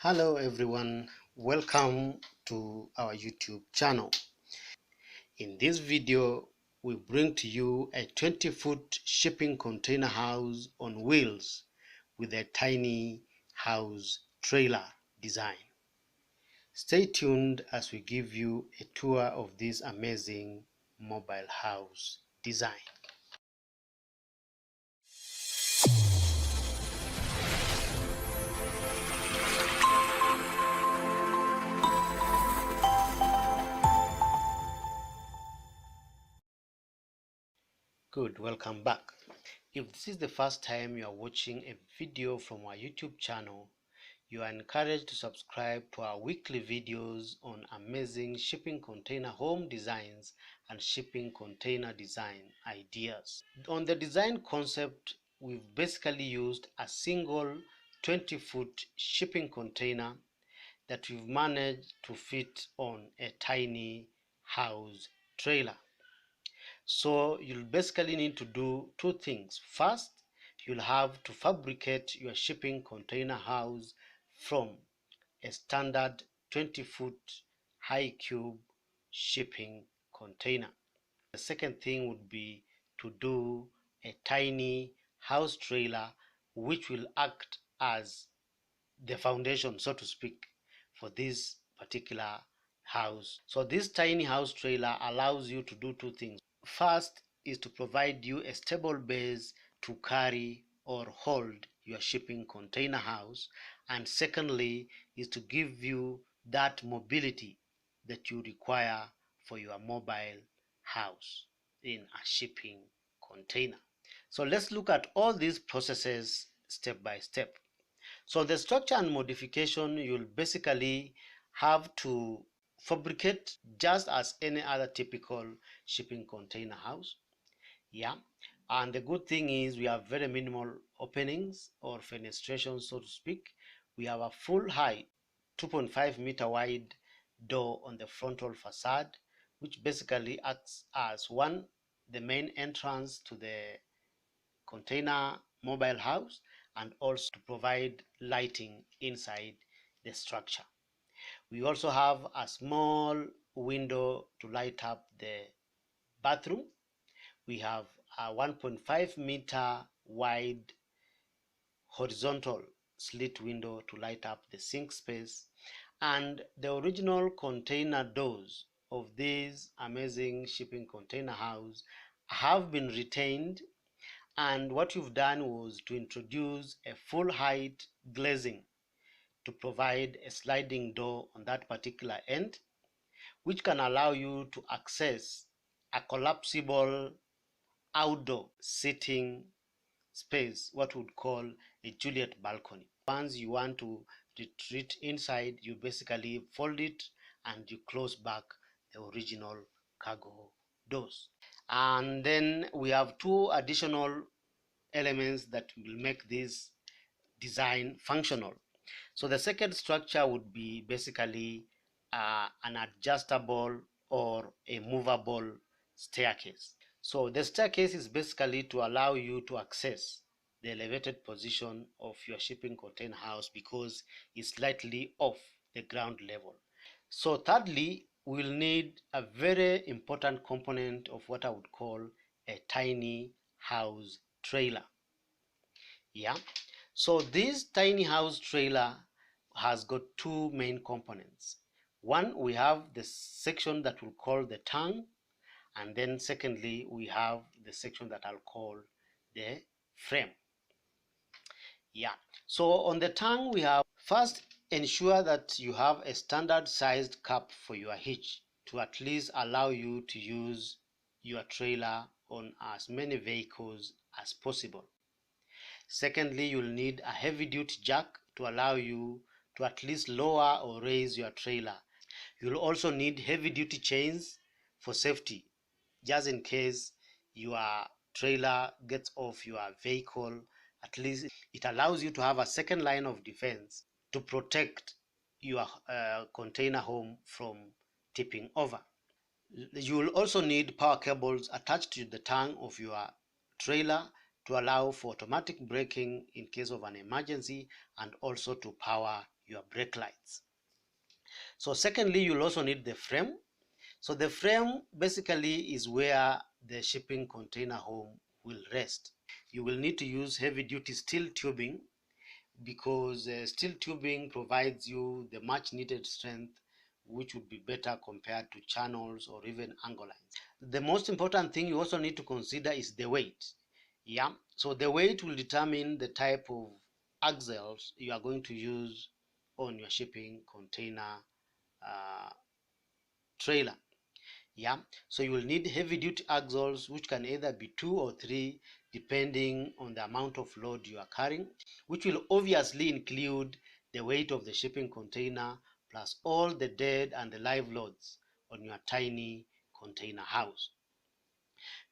Hello everyone, welcome to our YouTube channel. In this video, we bring to you a 20-foot shipping container house on wheels with a tiny house trailer design. Stay tuned as we give you a tour of this amazing mobile house design. Good, welcome back. If this is the first time you are watching a video from our YouTube channel, you are encouraged to subscribe to our weekly videos on amazing shipping container home designs and shipping container design ideas. On the design concept, we've basically used a single 20-foot shipping container that we've managed to fit on a tiny house trailer. So you'll basically need to do two things. First, you'll have to fabricate your shipping container house from a standard 20-foot high cube shipping container. The second thing would be to do a tiny house trailer which will act as the foundation, so to speak, for this particular house. So this tiny house trailer allows you to do two things. First is to provide you a stable base to carry or hold your shipping container house, and secondly is to give you that mobility that you require for your mobile house in a shipping container. So let's look at all these processes step by step. So the structure and modification, you'll basically have to fabricate just as any other typical shipping container house. Yeah, and the good thing is we have very minimal openings or fenestration, so to speak. We have a full height 2.5-meter wide door on the frontal facade, which basically acts as the main entrance to the container mobile house, and also to provide lighting inside the structure. We also have a small window to light up the bathroom. We have a 1.5-meter wide horizontal slit window to light up the sink space, and the original container doors of this amazing shipping container house have been retained. And what you've done was to introduce a full height glazing to provide a sliding door on that particular end, which can allow you to access a collapsible outdoor sitting space, what we would call a Juliet balcony. Once you want to retreat inside, you basically fold it and you close back the original cargo doors. And then we have two additional elements that will make this design functional. So the second structure would be basically an adjustable or a movable staircase. So the staircase is basically to allow you to access the elevated position of your shipping container house because it's slightly off the ground level. So thirdly, we'll need a very important component of what I would call a tiny house trailer. Yeah, so this tiny house trailer has got two main components. One, we have the section that we'll call the tongue, and then secondly, we have the section that I'll call the frame. Yeah, so on the tongue, we have first ensure that you have a standard sized cap for your hitch to at least allow you to use your trailer on as many vehicles as possible. Secondly, you'll need a heavy-duty jack to allow you to at least lower or raise your trailer. You'll also need heavy-duty chains for safety, just in case your trailer gets off your vehicle. At least it allows you to have a second line of defense to protect your container home from tipping over. You will also need power cables attached to the tongue of your trailer to allow for automatic braking in case of an emergency and also to power your brake lights. So secondly, you'll also need the frame. So the frame basically is where the shipping container home will rest. You will need to use heavy duty steel tubing because steel tubing provides you the much needed strength, which would be better compared to channels or even angle lines. The most important thing you also need to consider is the weight. Yeah, so the weight will determine the type of axles you are going to use on your shipping container uh, trailer. Yeah, so you will need heavy duty axles, which can either be 2 or 3 depending on the amount of load you are carrying, which will obviously include the weight of the shipping container plus all the dead and the live loads on your tiny container house.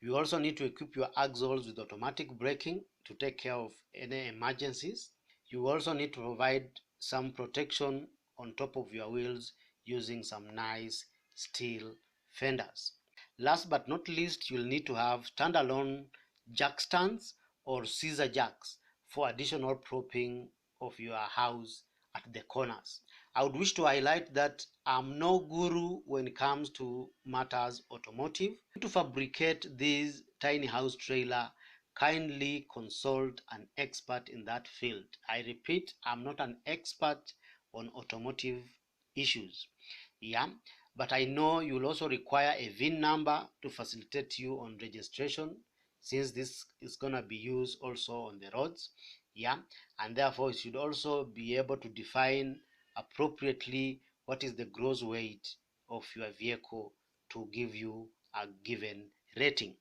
You also need to equip your axles with automatic braking to take care of any emergencies. You also need to provide some protection on top of your wheels using some nice steel fenders. Last but not least, you'll need to have standalone jack stands or scissor jacks for additional propping of your house at the corners. I would wish to highlight that I'm no guru when it comes to matters automotive. To fabricate this tiny house trailer, kindly consult an expert in that field. I repeat, I'm not an expert on automotive issues. Yeah, but I know you'll also require a VIN number to facilitate you on registration, since this is going to be used also on the roads. Yeah, and therefore you should also be able to define appropriately what is the gross weight of your vehicle to give you a given rating.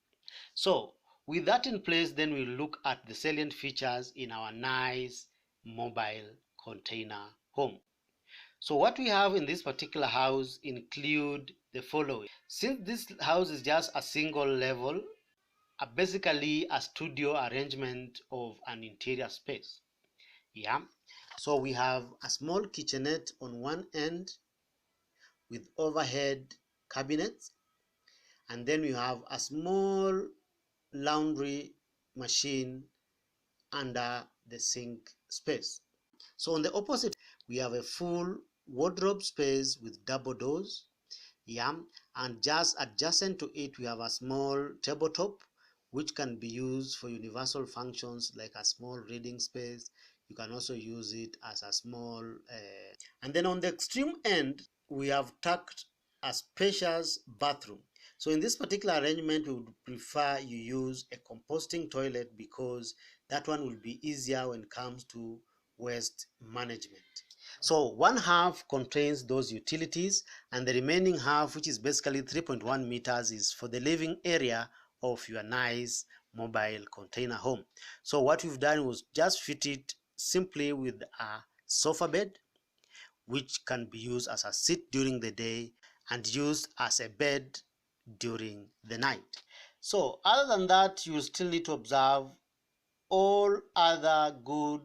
So with that in place, then we'll look at the salient features in our nice mobile container home. So what we have in this particular house include the following. Since this house is just a single level, basically a studio arrangement of an interior space. Yeah. So we have a small kitchenette on one end with overhead cabinets, and then we have a small laundry machine under the sink space. So on the opposite, we have a full wardrobe space with double doors. Yeah, and just adjacent to it, we have a small tabletop which can be used for universal functions like a small reading space. You can also use it as a small and then on the extreme end we have tucked a spacious bathroom. So in this particular arrangement, we would prefer you use a composting toilet because that one will be easier when it comes to waste management. So one half contains those utilities, and the remaining half, which is basically 3.1 meters, is for the living area of your nice mobile container home. So what we've done was just fit it simply with a sofa bed, which can be used as a seat during the day and used as a bed during the night. So other than that, you still need to observe all other good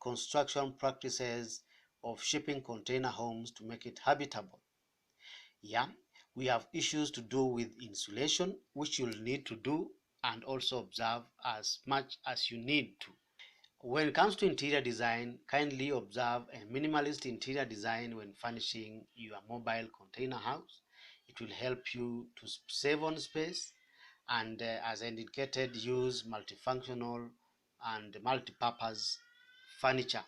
construction practices of shipping container homes to make it habitable. Yeah, we have issues to do with insulation, which you'll need to do and also observe as much as you need to. When it comes to interior design, kindly observe a minimalist interior design when furnishing your mobile container house. It will help you to save on space and as indicated, use multifunctional and multi-purpose furniture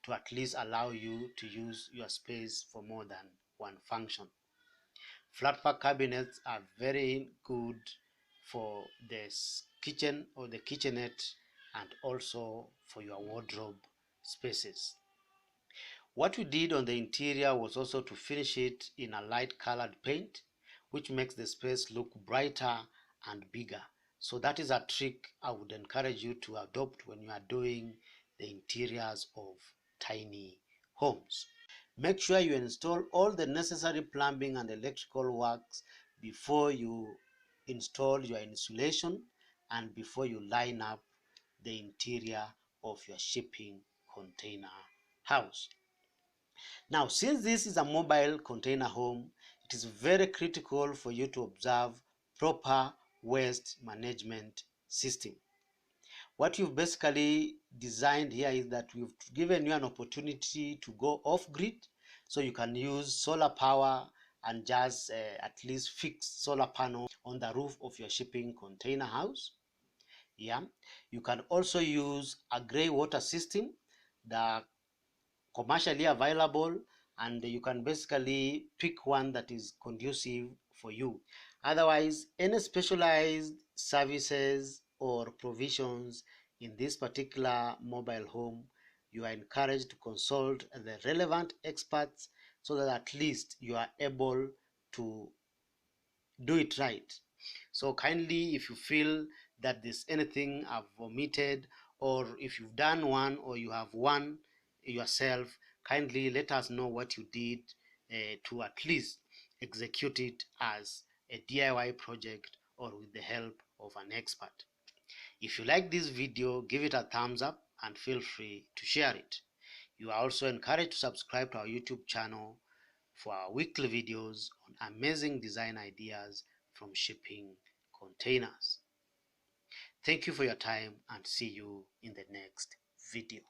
to at least allow you to use your space for more than one function. Flat pack cabinets are very good for the kitchen or the kitchenette and also for your wardrobe spaces. What we did on the interior was also to finish it in a light colored paint, which makes the space look brighter and bigger. So that is a trick I would encourage you to adopt when you are doing the interiors of tiny homes. Make sure you install all the necessary plumbing and electrical works before you install your insulation and before you line up the interior of your shipping container house. Now, since this is a mobile container home, it is very critical for you to observe proper waste management system. What you've basically designed here is that we've given you an opportunity to go off grid, so you can use solar power and just at least fix solar panel on the roof of your shipping container house. Yeah, you can also use a gray water system that commercially available, and you can basically pick one that is conducive for you. Otherwise, any specialized services or provisions in this particular mobile home, you are encouraged to consult the relevant experts so that at least you are able to do it right. So kindly, if you feel that there's anything I've omitted, or if you've done one or you have one yourself, kindly let us know what you did to at least execute it as a DIY project or with the help of an expert. If you like this video, give it a thumbs up and feel free to share it. You are also encouraged to subscribe to our YouTube channel for our weekly videos on amazing design ideas from shipping containers. Thank you for your time and see you in the next video.